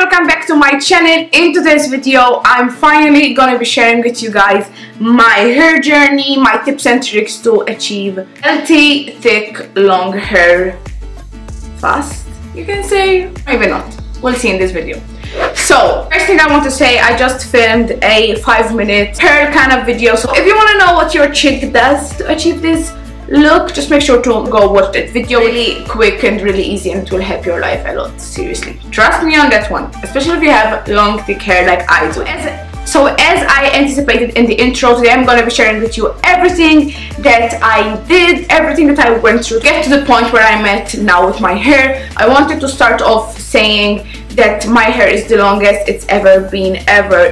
welcome back to my channel. In today's video I'm finally gonna be sharing with you guys my hair journey, my tips and tricks to achieve healthy, thick, long hair fast, you can say, maybe not, we'll see in this video. So first thing I want to say, I just filmed a 5-minute hair kind of video, so if you want to know what your chick does to achieve this look, just make sure to go watch that video. Really quick and really easy, and it will help your life a lot, seriously, trust me on that one, especially if you have long thick hair like I do. So as I anticipated in the intro, today I'm going to be sharing with you everything that I did, everything that I went through to get to the point where I'm at now with my hair. I wanted to start off saying that my hair is the longest it's ever been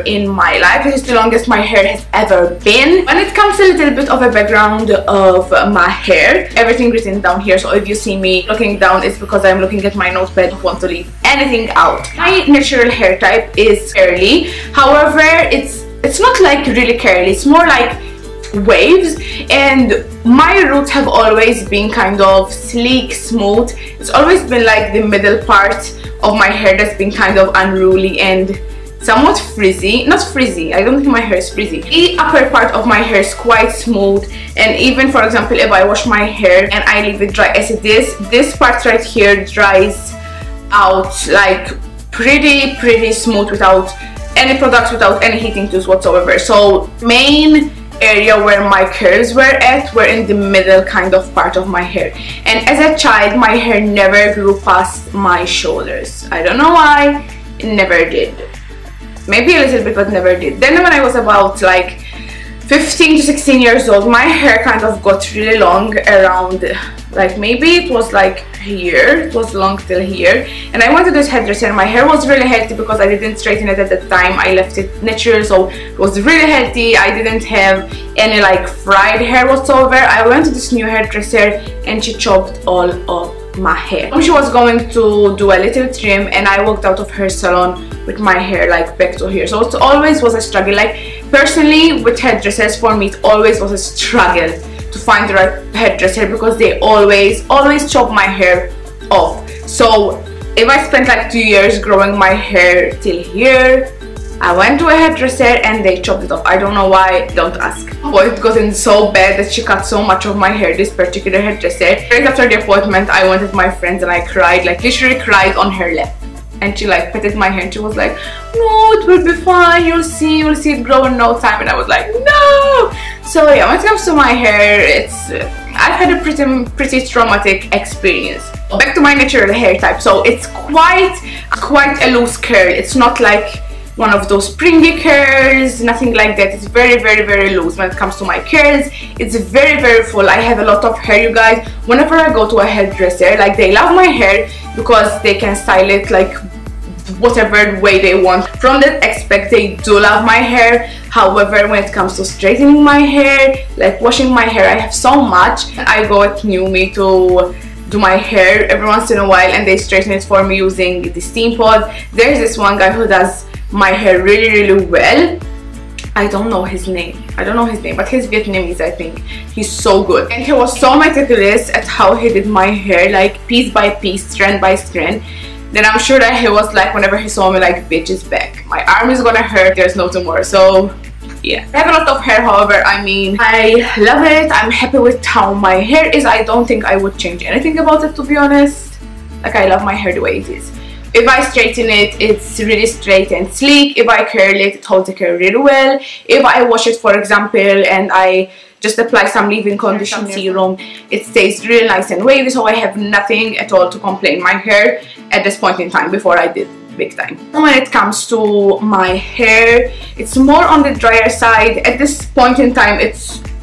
in my life. It is the longest my hair has ever been. When it comes to a little bit of a background of my hair, everything written down here, so if you see me looking down, it's because I'm looking at my notepad. I don't want to leave anything out. My natural hair type is curly, however it's not like really curly, it's more like waves, and my roots have always been kind of sleek, smooth. It's always been like the middle part of my hair that's been kind of unruly and somewhat frizzy. Not frizzy, I don't think my hair is frizzy. The upper part of my hair is quite smooth, and even for example if I wash my hair and I leave it dry as it is, this part right here dries out like pretty smooth without any products, without any heating tools whatsoever. So main area where my curls were in the middle kind of part of my hair, and as a child my hair never grew past my shoulders. I don't know why, it never did. Maybe a little bit, but never did. Then when I was about like 15 to 16 years old, my hair kind of got really long around, like maybe it was like here, it was long till here, and I went to this hairdresser. My hair was really healthy because I didn't straighten it at the time. I left it natural, so it was really healthy. I didn't have any like fried hair whatsoever. I went to this new hairdresser and she chopped all of my hair. She was going to do a little trim, and I walked out of her salon with my hair like back to here. So it always was a struggle. Like personally with hairdressers, for me it always was a struggle to find the right hairdresser because they always chop my hair off. So if I spent like 2 years growing my hair till here, I went to a hairdresser and they chopped it off. I don't know why, don't ask. But it gotten so bad that she cut so much of my hair, this particular hairdresser. Right after the appointment I went with my friends and I cried, like literally cried on her lap. And she like petted my hair and she was like, no, it will be fine, you'll see it grow in no time. And I was like, no. So yeah, when it comes to my hair, I've had a pretty traumatic experience. Back to my natural hair type. So it's quite a loose curl. It's not like one of those springy curls, nothing like that. It's very loose. When it comes to my curls, it's very full. I have a lot of hair, you guys. Whenever I go to a hairdresser, like they love my hair because they can style it like whatever way they want. From that aspect, they do love my hair. However, when it comes to straightening my hair, like washing my hair, I have so much. I go at NewMe to do my hair every once in a while, and they straighten it for me using the steam pod. There's this one guy who does my hair really well. I don't know his name, but he's Vietnamese, I think. He's so good, and he was so meticulous at how he did my hair, like piece by piece, strand by strand. Then I'm sure that he was like, whenever he saw me, like, bitch is back, my arm is gonna hurt, there's no tomorrow. So yeah, I have a lot of hair, however, I mean, I love it. I'm happy with how my hair is. I don't think I would change anything about it, to be honest. Like, I love my hair the way it is. If I straighten it, it's really straight and sleek. If I curl it, it holds the curl really well. If I wash it, for example, and I just apply some leave-in conditioner serum, it stays really nice and wavy. So I have nothing at all to complain my hair at this point in time. Before I did big time. When it comes to my hair, it's more on the drier side. At this point in time,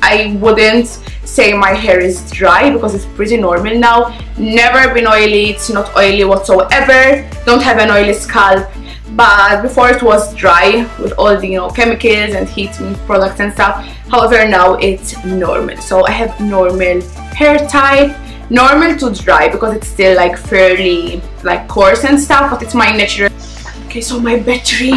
I wouldn't say my hair is dry because it's pretty normal now. Never been oily, it's not oily whatsoever, don't have an oily scalp, but before it was dry with all the, you know, chemicals and heating products and stuff. However, now it's normal. So I have normal hair type, normal to dry because it's still like fairly like coarse and stuff, but it's my natural. Okay, so my battery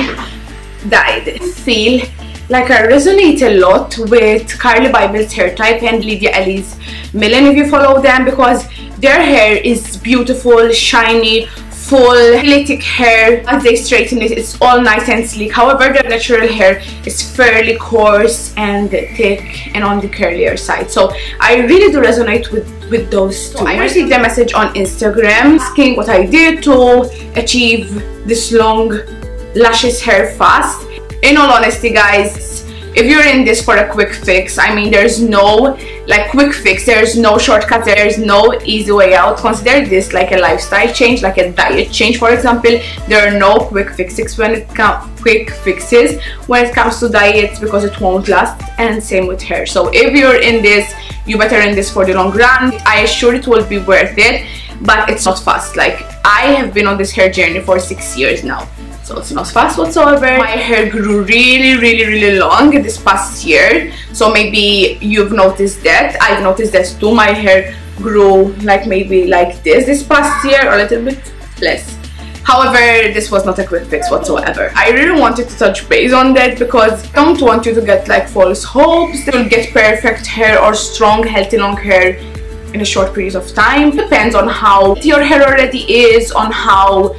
died. I feel like I resonate a lot with Carly Bible's hair type and Lydia Ellis Millen, if you follow them, because their hair is beautiful, shiny, full really thick hair. As they straighten it, it's all nice and sleek. However, their natural hair is fairly coarse and thick and on the curlier side. So I really do resonate with those two. So I received a message on Instagram asking what I did to achieve this long luscious hair fast. In all honesty, guys, if you're in this for a quick fix, I mean, there's no like quick fix, there's no shortcut, there's no easy way out. Consider this like a lifestyle change, like a diet change, for example. There are no quick fixes when it comes to diets, because it won't last, and same with hair. So if you're in this, you better in this for the long run. I assure it will be worth it, but it's not fast. Like, I have been on this hair journey for 6 years now. So it's not fast whatsoever. My hair grew really long this past year. So maybe you've noticed that. I've noticed that too. My hair grew like maybe like this past year, or a little bit less. However, this was not a quick fix whatsoever. I really wanted to touch base on that because I don't want you to get like false hopes that you'll get perfect hair or strong, healthy, long hair in a short period of time. Depends on how your hair already is, on how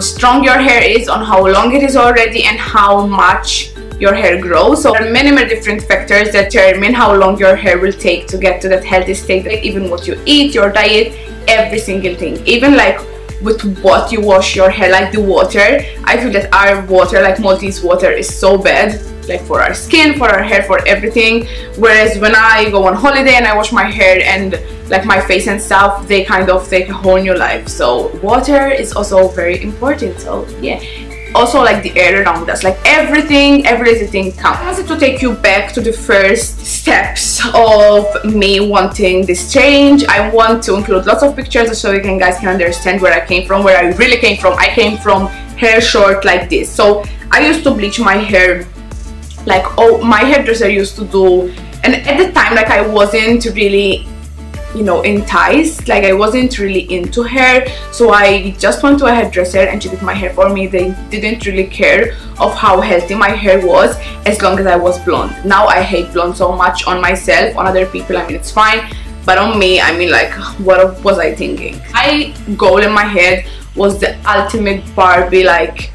strong your hair is, on how long it is already, and how much your hair grows. So there are many different factors that determine how long your hair will take to get to that healthy state. Like even what you eat, your diet, every single thing. Even like with what you wash your hair, like the water. I feel that our water, like Maltese water, is so bad, like for our skin, for our hair, for everything. Whereas when I go on holiday and I wash my hair and like my face and stuff, they kind of take a whole new life. So water is also very important. So yeah, also like the air around us, like everything, every little thing counts. I wanted to take you back to the first steps of me wanting this change. I want to include lots of pictures so you guys can understand where I came from, where I really came from. I came from hair short like this. So I used to bleach my hair like, oh, my hairdresser used to do, and at the time, like, I wasn't really, you know, enticed, like I wasn't really into hair. So I just went to a hairdresser and she did my hair for me. They didn't really care of how healthy my hair was, as long as I was blonde. Now I hate blonde so much on myself. On other people, I mean, it's fine, but on me, I mean, like, what was I thinking? My goal in my head was the ultimate Barbie, like,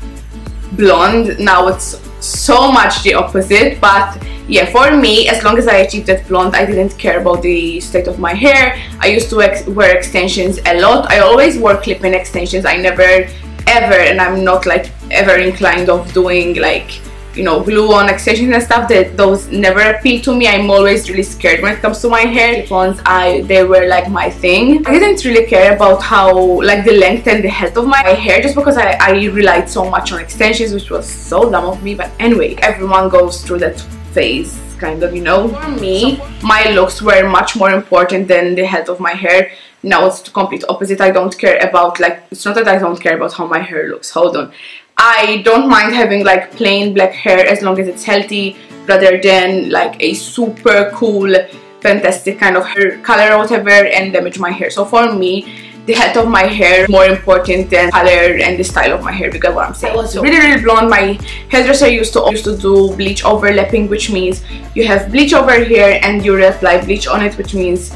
blonde. Now it's so much the opposite. But yeah, for me, as long as I achieved that blonde, I didn't care about the state of my hair. I used to wear extensions a lot. I always wore clip-in extensions. I never ever, and I'm not like ever inclined of doing like, you know, glue on extensions and stuff. That those never appeal to me. I'm always really scared when it comes to my hair. Clip-ons, they were like my thing. I didn't really care about how, like, the length and the health of my hair, just because I relied so much on extensions, which was so dumb of me. But anyway, everyone goes through that phase, kind of, you know. For me, my looks were much more important than the health of my hair. Now it's the complete opposite. I don't care about, like, it's not that I don't care about how my hair looks. Hold on. I don't mind having like plain black hair as long as it's healthy, rather than like a super cool, fantastic kind of hair color or whatever and damage my hair. So for me, the health of my hair is more important than color and the style of my hair. You get what I'm saying? I was really blonde. My hairdresser used to do bleach overlapping, which means you have bleach over here and you apply bleach on it, which means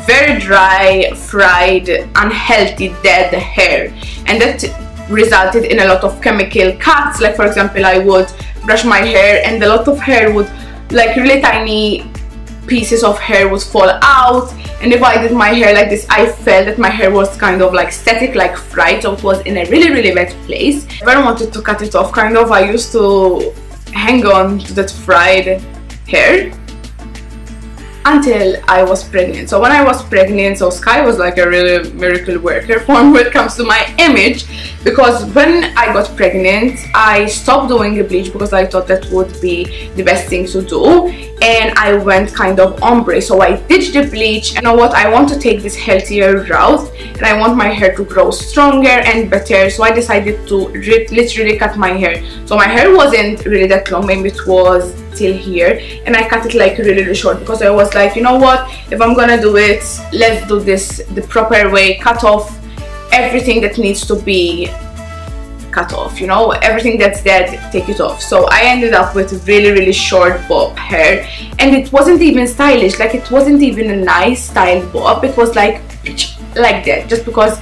very dry, fried, unhealthy, dead hair. And that resulted in a lot of chemical cuts. Like, for example, I would brush my hair and a lot of hair would, like, really tiny pieces of hair would fall out. And if I did my hair like this, I felt that my hair was kind of like static, like fried, so it was in a really wet place. If I wanted to cut it off, kind of, I used to hang on to that fried hair until I was pregnant. So when I was pregnant, so Sky was like a really miracle worker for me when it comes to my image, because when I got pregnant, I stopped doing the bleach because I thought that would be the best thing to do, and I went kind of ombre. So I ditched the bleach. You know what, I want to take this healthier route and I want my hair to grow stronger and better. So I decided to literally cut my hair. So my hair wasn't really that long, maybe it was till here, and I cut it like really short because I was like, you know what, if I'm gonna do it, let's do this the proper way. Cut off everything that needs to be cut off, you know, everything that's dead, take it off. So I ended up with really short bob hair, and it wasn't even stylish. Like, it wasn't even a nice styled bob. It was like that, just because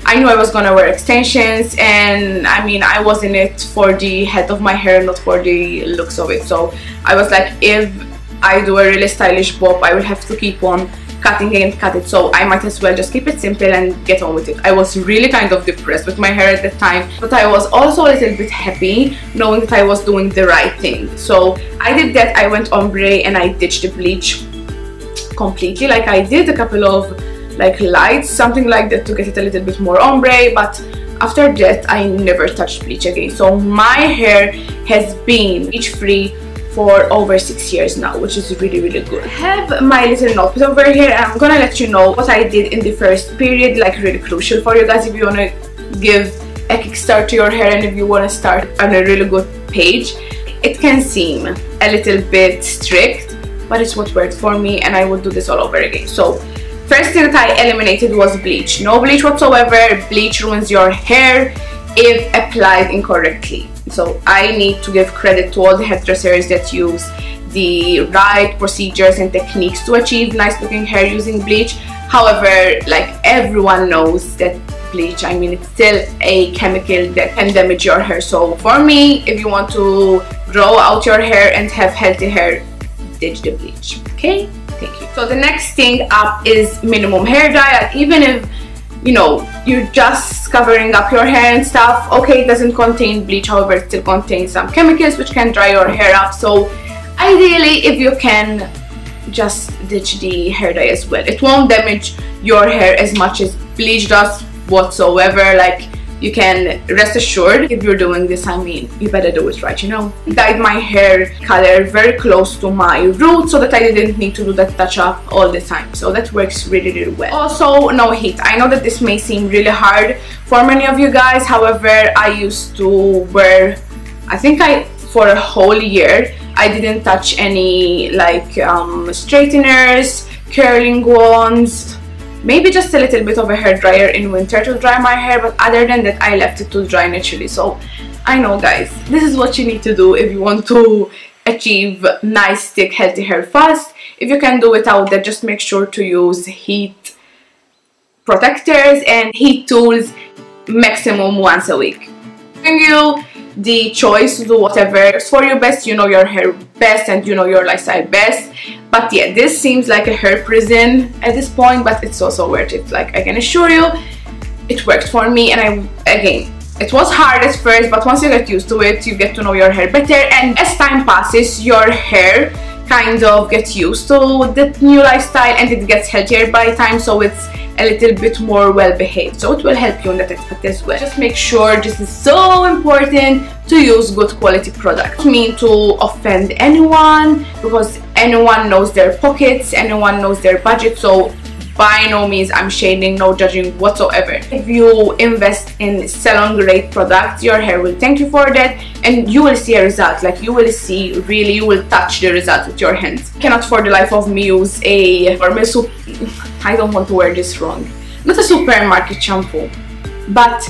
I knew I was gonna wear extensions, and I mean, I was in it for the head of my hair, not for the looks of it. So I was like, if I do a really stylish bob, I will have to keep on cutting and cut it, so I might as well just keep it simple and get on with it. I was really kind of depressed with my hair at the time, but I was also a little bit happy knowing that I was doing the right thing. So I did that. I went ombre and I ditched the bleach completely. Like, I did a couple of like lights, something like that, to get it a little bit more ombre, but after that I never touched bleach again. So my hair has been bleach free for over 6 years now, which is really good. I have my little notebook over here, and I'm gonna let you know what I did in the first period, like really crucial for you guys if you want to give a kickstart to your hair and if you want to start on a really good page. It can seem a little bit strict, but it's what worked for me, and I would do this all over again. So first thing that I eliminated was bleach. No bleach whatsoever. Bleach ruins your hair if applied incorrectly. So I need to give credit to all the hairdressers that use the right procedures and techniques to achieve nice looking hair using bleach. However, like, everyone knows that bleach, I mean, it's still a chemical that can damage your hair. So for me, if you want to grow out your hair and have healthy hair, ditch the bleach. Okay, thank you. So the next thing up is minimum hair dye. Even if, you know, you're just covering up your hair and stuff, okay, it doesn't contain bleach, however it still contains some chemicals which can dry your hair up. So ideally, if you can, just ditch the hair dye as well. It won't damage your hair as much as bleach does whatsoever. Like, you can rest assured, if you're doing this, I mean, you better do it right, you know. Dyed my hair color very close to my roots so that I didn't need to do that touch up all the time. So that works really well. Also, no heat. I know that this may seem really hard for many of you guys. However, I used to wear, I think for a whole year, I didn't touch any like straighteners, curling ones, maybe just a little bit of a hair dryer in winter to dry my hair, but other than that I left it to dry naturally. So I know, guys, this is what you need to do if you want to achieve nice thick healthy hair fast. If you can do without that, just make sure to use heat protectors and heat tools maximum once a week. Giving you the choice to do whatever is for you best. You know your hair best and you know your lifestyle best. But yeah, this seems like a hair prison at this point, but it's also worth it. Like, I can assure you, it worked for me. And again, it was hard at first, but once you get used to it, you get to know your hair better, and as time passes, your hair kind of gets used to the new lifestyle and it gets healthier by time, so it's a little bit more well behaved. So it will help you in that aspect as well. Just make sure, this is so important, to use good quality products. I don't mean to offend anyone, because anyone knows their pockets, anyone knows their budget, so by no means I'm shading, no judging whatsoever. If you invest in salon grade products, your hair will thank you for that, and you will see a result. Like, you will see, really, you will touch the result with your hands. I cannot for the life of me use I don't want to wear this wrong, not a supermarket shampoo, but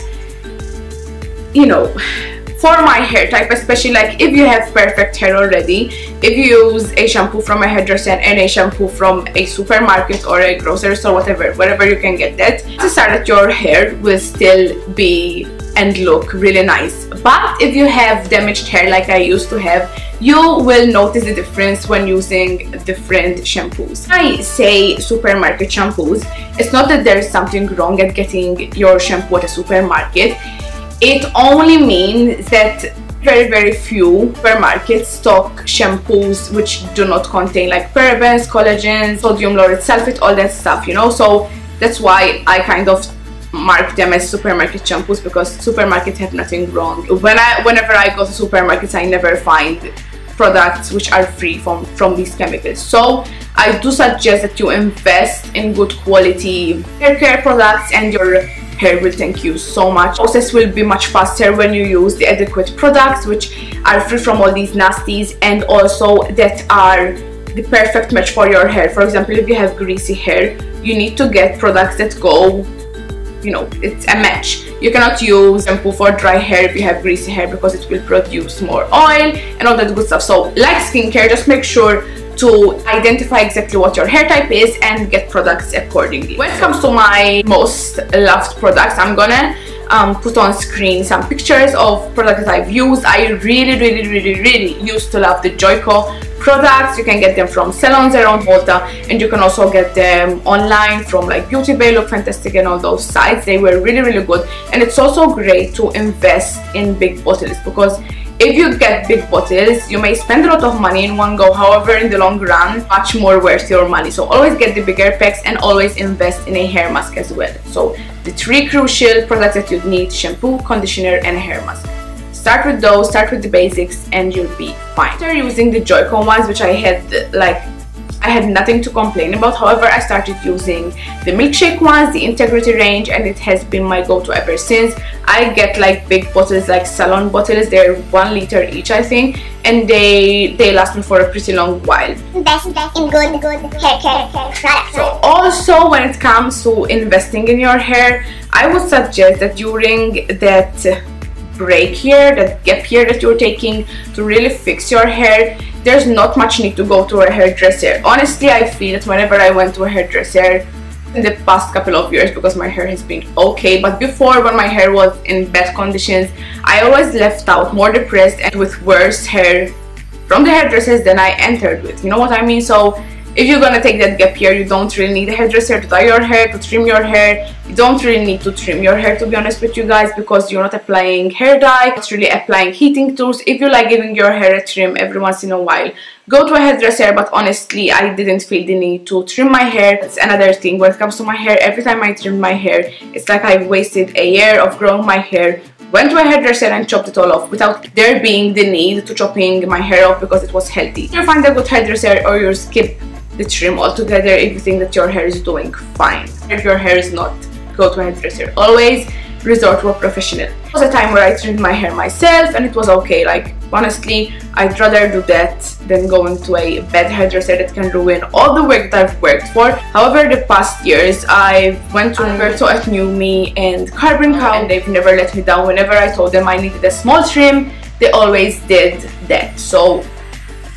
you know, for my hair type, especially like if you have perfect hair already, if you use a shampoo from a hairdresser and a shampoo from a supermarket or a grocery store, wherever you can get that, to start that your hair will still be and look really nice. But if you have damaged hair like I used to have, you will notice the difference when using different shampoos. When I say supermarket shampoos, it's not that there's something wrong at getting your shampoo at a supermarket. It only means that very few supermarkets stock shampoos which do not contain like parabens, collagens, sodium lauryl sulfate, all that stuff, you know. So that's why I kind of mark them as supermarket shampoos, because supermarkets have nothing wrong. Whenever I go to supermarkets, I never find products which are free from these chemicals. So I do suggest that you invest in good quality hair care products, and your hair will thank you so much. The process will be much faster when you use the adequate products which are free from all these nasties, and also that are the perfect match for your hair. For example, if you have greasy hair, you need to get products that go, you know, it's a match. You cannot use shampoo for dry hair if you have greasy hair, because it will produce more oil and all that good stuff. So like skincare, just make sure to identify exactly what your hair type is and get products accordingly. When it comes to my most loved products, I'm gonna put on screen some pictures of products that I've used. I really used to love the Joico products. You can get them from salons around Malta, and you can also get them online from like Beauty Bay, Look Fantastic, and all those sites. They were really good, and it's also great to invest in big bottles, because if you get big bottles, you may spend a lot of money in one go. However, in the long run, much more worth your money. So always get the bigger packs, and always invest in a hair mask as well. So the 3 crucial products that you need: shampoo, conditioner, and a hair mask. Start with those, start with the basics, and you'll be fine. After using the Joico ones, which I had nothing to complain about. However, I started using the milkshake ones, the Integrity range, and it has been my go-to ever since. I get like big bottles, like salon bottles. They're 1 liter each, I think, and they last me for a pretty long while. Invest in good hair care products. So also, when it comes to investing in your hair, I would suggest that during that break here, that gap here that you're taking to really fix your hair, there's not much need to go to a hairdresser. Honestly, I feel that whenever I went to a hairdresser in the past couple of years, because my hair has been okay, but before, when my hair was in bad conditions, I always left out more depressed and with worse hair from the hairdressers than I entered with, you know what I mean? So if you're gonna take that gap year, you don't really need a hairdresser to dye your hair, to trim your hair. You don't really need to trim your hair, to be honest with you guys, because you're not applying hair dye. It's really applying heating tools. If you like giving your hair a trim every once in a while, go to a hairdresser. But honestly, I didn't feel the need to trim my hair. That's another thing. When it comes to my hair, every time I trim my hair, it's like I've wasted a year of growing my hair. Went to a hairdresser and chopped it all off without there being the need to chopping my hair off because it was healthy. You find a good hairdresser, or you skip the trim altogether if you think that your hair is doing fine. If your hair is not, go to a hairdresser. Always resort to a professional. There was a time where I trimmed my hair myself and it was okay. Like, honestly, I'd rather do that than going to a bad hairdresser that can ruin all the work that I've worked for. However, the past years, I went to Attribution and Carbon Cow, and they've never let me down. Whenever I told them I needed a small trim, they always did that. So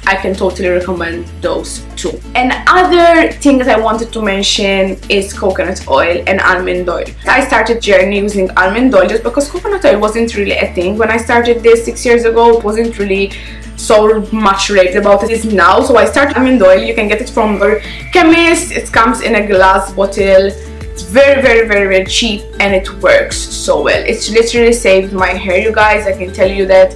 I can totally recommend those too. Another thing that I wanted to mention is coconut oil and almond oil. I started journey using almond oil just because coconut oil wasn't really a thing when I started this 6 years ago. It wasn't really so much raved about it is now. So I started almond oil. You can get it from your chemist. It comes in a glass bottle. It's very cheap, and it works so well. It's literally saved my hair, you guys. I can tell you that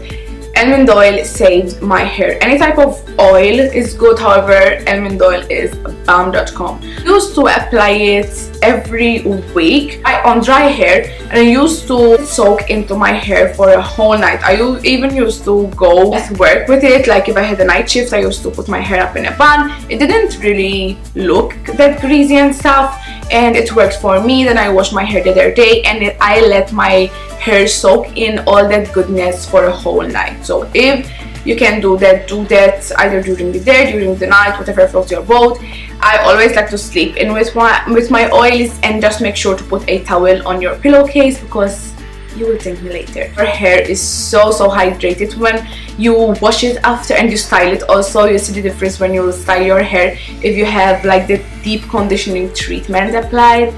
almond oil saved my hair. Any type of oil is good, however, almond oil is bomb.com. I used to apply it every week on dry hair, and I used to soak into my hair for a whole night. I even used to go to work with it. Like if I had a night shift, I used to put my hair up in a bun. It didn't really look that greasy and stuff, and it worked for me. Then I washed my hair the other day, and I let my hair soak in all that goodness for a whole night. So if you can do that either during the day, during the night, whatever floats your boat. I always like to sleep in with my oils, and just make sure to put a towel on your pillowcase, because you will thank me later. Your hair is so hydrated when you wash it after and you style it. Also, you see the difference when you style your hair if you have like the deep conditioning treatment applied.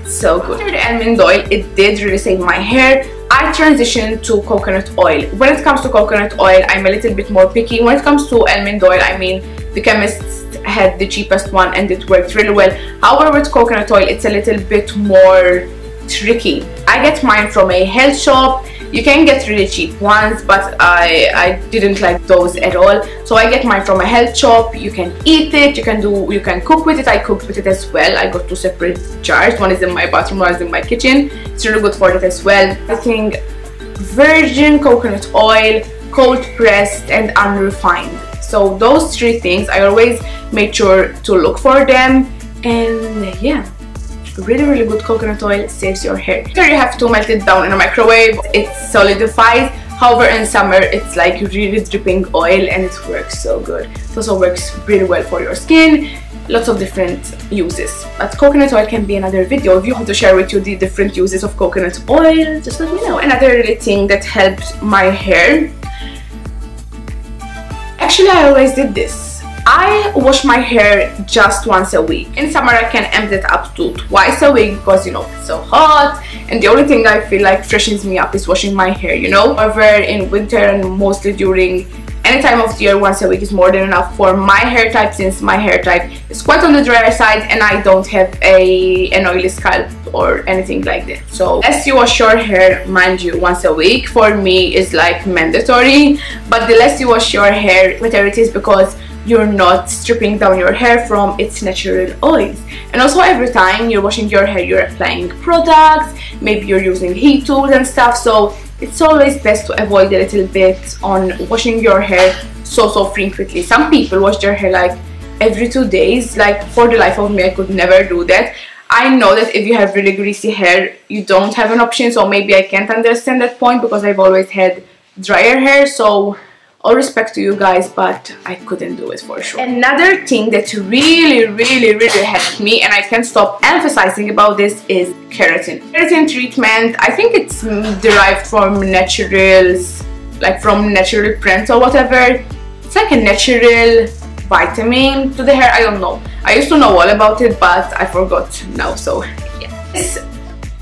It's so good. After the almond oil, it did really save my hair. I transitioned to coconut oil. When it comes to coconut oil, I'm a little bit more picky. When it comes to almond oil, I mean, the chemists had the cheapest one and it worked really well. However, with coconut oil, it's a little bit more tricky. I get mine from a health shop. You can get really cheap ones, but I didn't like those at all. So I get mine from a health shop. You can eat it, you can cook with it. I cooked with it as well. I got 2 separate jars. One is in my bathroom, one is in my kitchen. It's really good for that as well. I think virgin coconut oil, cold pressed, and unrefined. So those 3 things, I always made sure to look for them. And yeah, really good coconut oil saves your hair. After you have to melt it down in a microwave, it solidifies. However, in summer it's like really dripping oil, and it works so good. It also works really well for your skin. Lots of different uses, but coconut oil can be another video. If you want to share with you the different uses of coconut oil, just let me know. Another really thing that helped my hair, actually I always did this, I wash my hair just once a week. In summer I can empty it up to twice a week because, you know, it's so hot, and the only thing I feel like freshens me up is washing my hair, you know. However, in winter and mostly during any time of the year, once a week is more than enough for my hair type, since my hair type is quite on the drier side and I don't have an oily scalp or anything like that. So less you wash your hair, mind you, once a week for me is like mandatory, but the less you wash your hair, better it is, because you're not stripping down your hair from its natural oils. And also every time you're washing your hair, you're applying products, maybe you're using heat tools and stuff, so it's always best to avoid a little bit on washing your hair so frequently. Some people wash their hair like every 2 days. Like, for the life of me, I could never do that. I know that if you have really greasy hair, you don't have an option, so maybe I can't understand that point because I've always had drier hair. So all respect to you guys, but I couldn't do it for sure. Another thing that really helped me, and I can't stop emphasizing about this, is keratin. Keratin treatment, I think it's derived from naturals, like from natural plants or whatever. It's like a natural vitamin to the hair, I don't know. I used to know all about it, but I forgot now, so yeah. This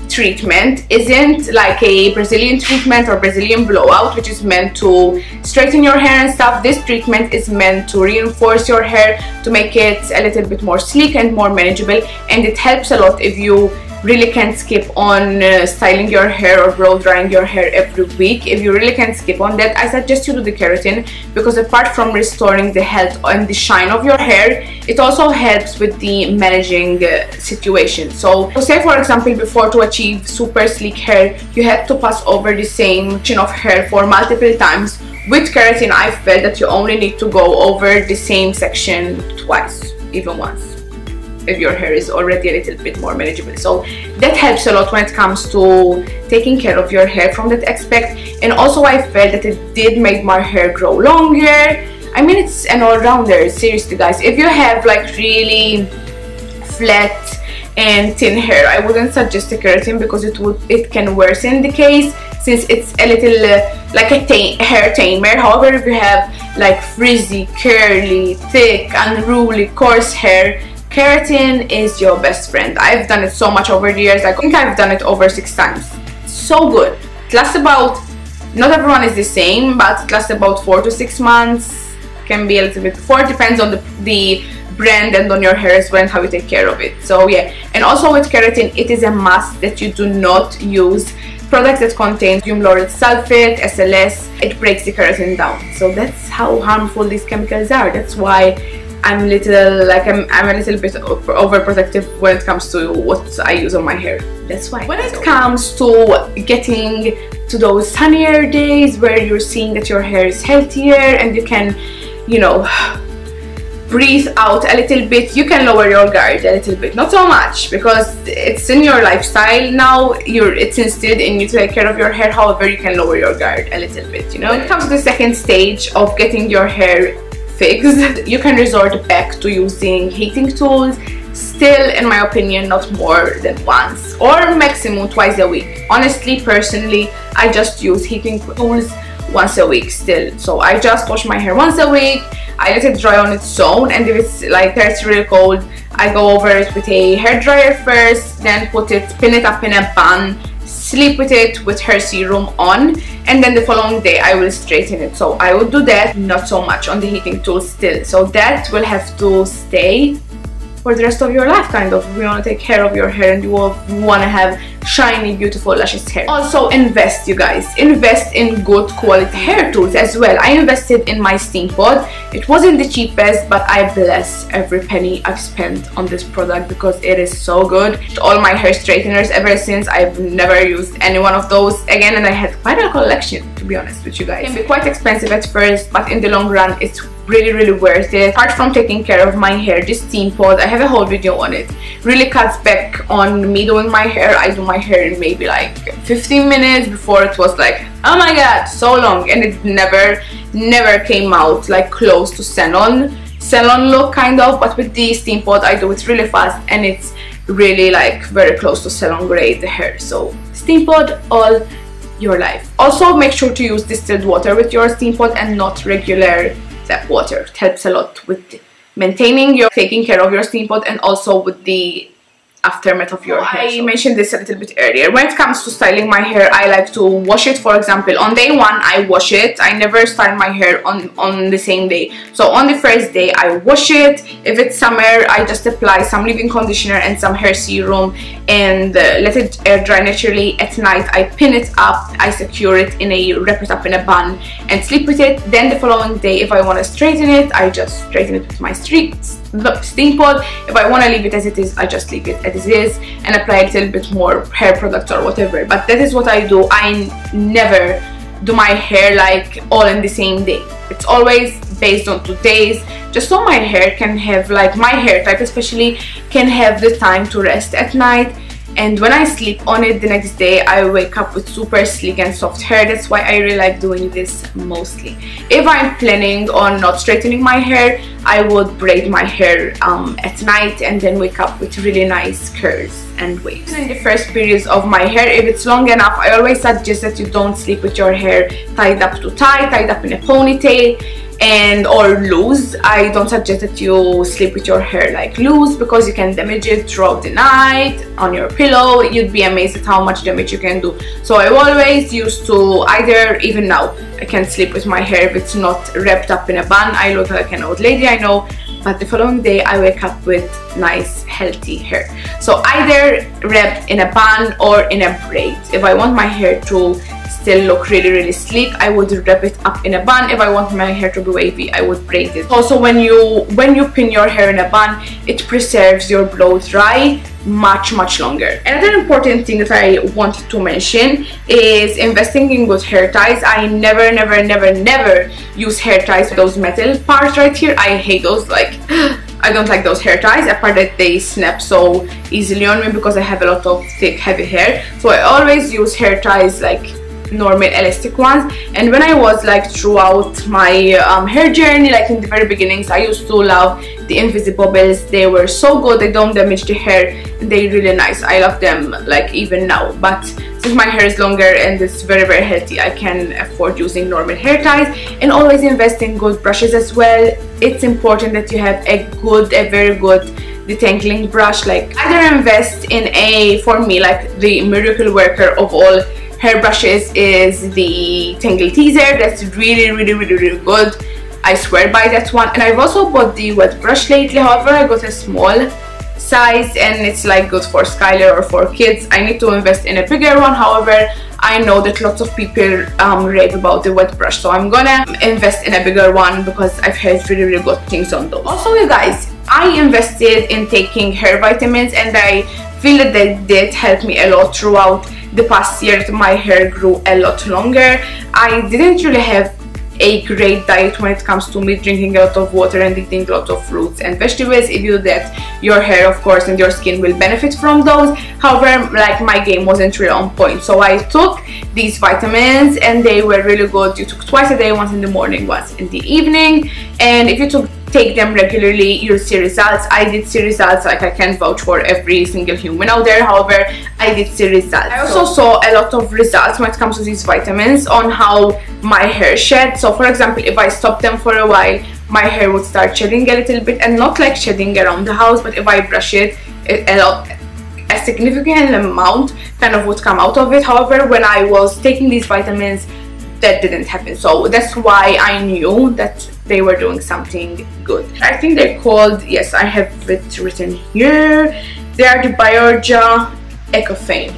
treatment isn't like a Brazilian treatment or Brazilian blowout, which is meant to straighten your hair and stuff. This treatment is meant to reinforce your hair, to make it a little bit more sleek and more manageable, and it helps a lot if you really can't skip on styling your hair or blow drying your hair every week. If you really can't skip on that, I suggest you do the keratin, because apart from restoring the health and the shine of your hair, it also helps with the managing situation. So say for example, before, to achieve super sleek hair, you had to pass over the same section of hair for multiple times. With keratin, I felt that you only need to go over the same section twice, even once, if your hair is already a little bit more manageable. So that helps a lot when it comes to taking care of your hair from that aspect. And also I felt that it did make my hair grow longer. I mean, it's an all-rounder, seriously guys. If you have like really flat and thin hair, I wouldn't suggest the keratin, because it can worsen the case, since it's a little like a hair tamer. However, if you have like frizzy, curly, thick, unruly, coarse hair, keratin is your best friend. I've done it so much over the years. I think I've done it over 6 times. So good. It lasts about, not everyone is the same, but it lasts about 4 to 6 months. Can be a little bit before, depends on the brand and on your hair as well and how you take care of it. So yeah, and also with keratin, it is a must that you do not use products that contain sodium lauryl sulfate, SLS. It breaks the keratin down. So that's how harmful these chemicals are. That's why I'm a little bit overprotective when it comes to what I use on my hair. That's why. When it comes to getting to those sunnier days where you're seeing that your hair is healthier and you can, you know, breathe out a little bit, you can lower your guard a little bit. Not so much, because it's in your lifestyle now, it's instilled in you to take care of your hair. However, you can lower your guard a little bit, you know. When it comes to the second stage of getting your hair fixed, you can resort back to using heating tools. Still, in my opinion, not more than once or maximum twice a week. Honestly, personally, I just use heating tools once a week still. So I just wash my hair once a week, I let it dry on its own, and if it's like that's really cold, I go over it with a hairdryer first, then pin it up in a bun, sleep with it with hair serum on, and then the following day I will straighten it. So I would do that, not so much on the heating tool still. So that will have to stay for the rest of your life, kind of. If you want to take care of your hair and you want to have shiny, beautiful, luscious hair. Also invest, you guys. Invest in good quality hair tools as well. I invested in my steam pod. It wasn't the cheapest, but I bless every penny I've spent on this product because it is so good. All my hair straighteners ever since, I've never used any one of those again, and I had quite a collection, to be honest with you guys. It can be quite expensive at first, but in the long run it's really worth it. Apart from taking care of my hair, this steam pod, I have a whole video on it, really cuts back on me doing my hair. I do my hair in maybe like 15 minutes. Before it was like, oh my god, so long, and it never came out like close to salon look, kind of. But with the steam pod, I do it really fast, and it's really like very close to salon grade hair. So steam pod all your life. Also, make sure to use distilled water with your steam pod and not regular tap water. It helps a lot with maintaining your, taking care of your steam pot, and also with the aftermath of your hair. I mentioned this a little bit earlier. When it comes to styling my hair, I like to wash it. For example, on day one I wash it. I never style my hair on the same day. So on the first day I wash it. If it's summer, I just apply some leave-in conditioner and some hair serum and let it air dry naturally. At night I pin it up, I secure it in a, wrap it up in a bun and sleep with it. Then the following day, if I want to straighten it, I just straighten it with my steam pot. If I want to leave it as it is, I just leave it as it is and apply a little bit more hair product or whatever. But that is what I do. I never do my hair like all in the same day. It's always based on 2 days, just so my hair can have, like my hair type especially, can have the time to rest at night. And when I sleep on it the next day, I wake up with super sleek and soft hair. That's why I really like doing this mostly. If I'm planning on not straightening my hair, I would braid my hair at night and then wake up with really nice curls and waves. In the first periods of my hair, if it's long enough, I always suggest that you don't sleep with your hair tied up too tight, tied up in a ponytail and or loose. I don't suggest that you sleep with your hair like loose, because you can damage it throughout the night on your pillow. You'd be amazed at how much damage you can do. So I always used to, either, even now I can't sleep with my hair if it's not wrapped up in a bun. I look like an old lady, I know, but the following day I wake up with nice healthy hair. So either wrapped in a bun or in a braid. If I want my hair to still look really sleek, I would wrap it up in a bun. If I want my hair to be wavy, I would braid it. Also, when you pin your hair in a bun, it preserves your blow dry much longer. Another important thing that I wanted to mention is investing in good hair ties. I never use hair ties with those metal parts right here. I hate those. Like, I don't like those hair ties, apart that they snap so easily on me because I have a lot of thick heavy hair. So I always use hair ties like normal elastic ones. And when I was like throughout my hair journey, like in the very beginnings, I used to love the invisible bells. They were so good, they don't damage the hair, and they're really nice. I love them like even now. But since my hair is longer and it's very healthy, I can afford using normal hair ties. And always invest in good brushes as well. It's important that you have a very good detangling brush. Like, either invest in a, for me, like the miracle worker of all hair brushes is the Tangle Teaser. That's really good. I swear by that one. And I've also bought the wet brush lately. However, I got a small size and it's like good for Skylar or for kids. I need to invest in a bigger one. However, I know that lots of people rave about the wet brush, so I'm gonna invest in a bigger one because I've heard really good things on those. Also, you guys, I invested in taking hair vitamins, and I feel that they did help me a lot throughout the past year. My hair grew a lot longer. I didn't really have a great diet when it comes to me drinking a lot of water and eating a lot of fruits and vegetables. If you do that, your hair, of course, and your skin will benefit from those. However, like, my game wasn't really on point, so I took these vitamins and they were really good. You took twice a day, once in the morning, once in the evening, and if you take them regularly, you'll see results. I did see results. Like, I can't vouch for every single human out there, however, I did see results. I also saw a lot of results when it comes to these vitamins on how my hair shed. So for example, if I stopped them for a while, my hair would start shedding a little bit, and not like shedding around the house, but if I brush it a significant amount kind of would come out of it. However, when I was taking these vitamins, that didn't happen. So that's why I knew that they were doing something good. I think they're called, yes, I have it written here, they are the Bioja Ecofane,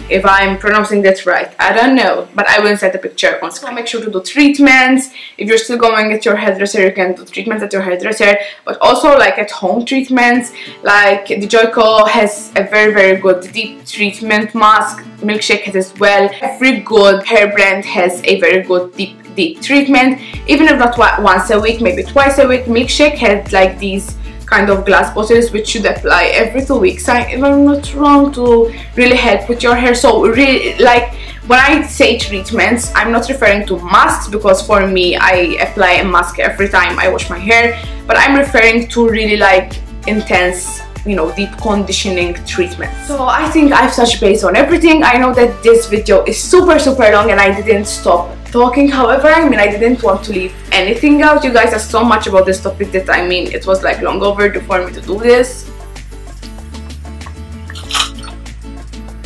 if I'm pronouncing that right. I don't know, but I will insert a picture on screen. So make sure to do treatments. If you're still going at your hairdresser, you can do treatments at your hairdresser, but also like at home treatments. Like the Joico has a very good deep treatment mask. Milkshake has as well. Every good hair brand has a very good deep treatment, even if not once a week, maybe twice a week. Milkshake has like these kind of glass bottles which should apply every 2 weeks, if I'm not wrong, to really help with your hair. So really, like, when I say treatments, I'm not referring to masks, because for me, I apply a mask every time I wash my hair, but I'm referring to really like intense you know, deep conditioning treatment. So I think I've touched base on everything. I know that this video is super long and I didn't stop talking. However, I mean, I didn't want to leave anything out. You guys are so much about this topic that, I mean, it was like long overdue for me to do this.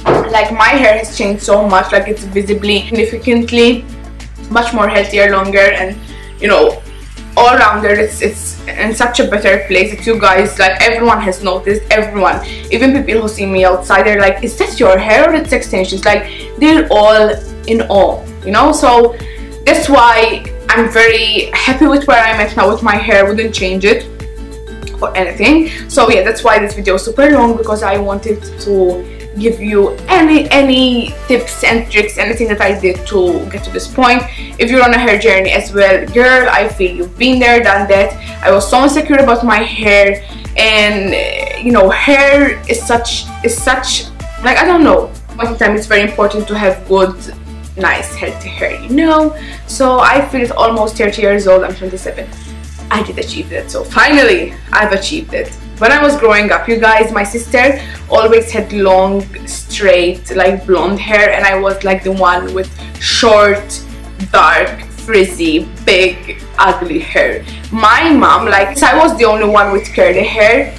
Like, my hair has changed so much, like it's visibly significantly much more healthier, longer, and you know, all rounder. It's in such a better place. That you guys, like, everyone has noticed. Everyone, even people who see me outside, they're like, is that your hair or it's extensions? Like, they're all in awe, you know. So that's why I'm very happy with where I'm at now with my hair. Wouldn't change it for anything. So yeah, that's why this video is super long, because I wanted to give you any tips and tricks, anything that I did to get to this point. If you're on a hair journey as well, girl, I feel you've been there, done that. I was so insecure about my hair, and you know, hair is such like, I don't know, most of the time it's very important to have good, nice, healthy hair, you know. So I feel it's almost 30 years old. I'm 27. I did achieve it. So finally I've achieved it. When I was growing up, you guys, my sister always had long, straight, like blonde hair, and I was like the one with short, dark, frizzy, big, ugly hair. My mom, like, I was the only one with curly hair.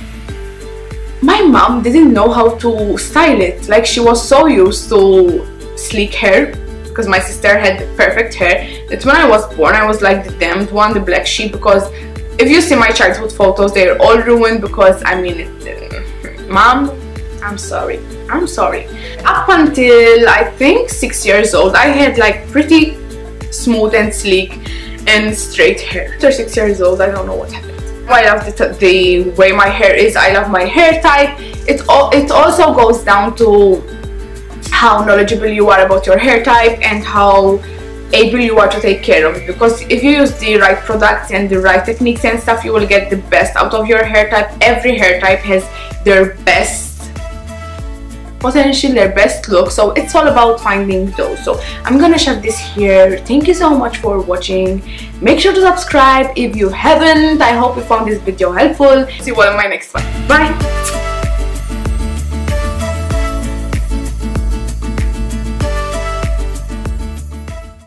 My mom didn't know how to style it. Like, she was so used to sleek hair, because my sister had perfect hair, that when I was born, I was like the damned one, the black sheep, because if you see my childhood photos, they're all ruined, because, I mean, Mom, I'm sorry. I'm sorry. Up until, I think, 6 years old, I had like pretty smooth and sleek and straight hair. After 6 years old, I don't know what happened. I love the way my hair is. I love my hair type. It also goes down to how knowledgeable you are about your hair type and how able you are to take care of it, because if you use the right products and the right techniques and stuff, you will get the best out of your hair type. Every hair type has their best potential, their best look, so it's all about finding those. So I'm gonna shove this here. Thank you so much for watching. Make sure to subscribe if you haven't. I hope you found this video helpful. See you all in my next one. Bye.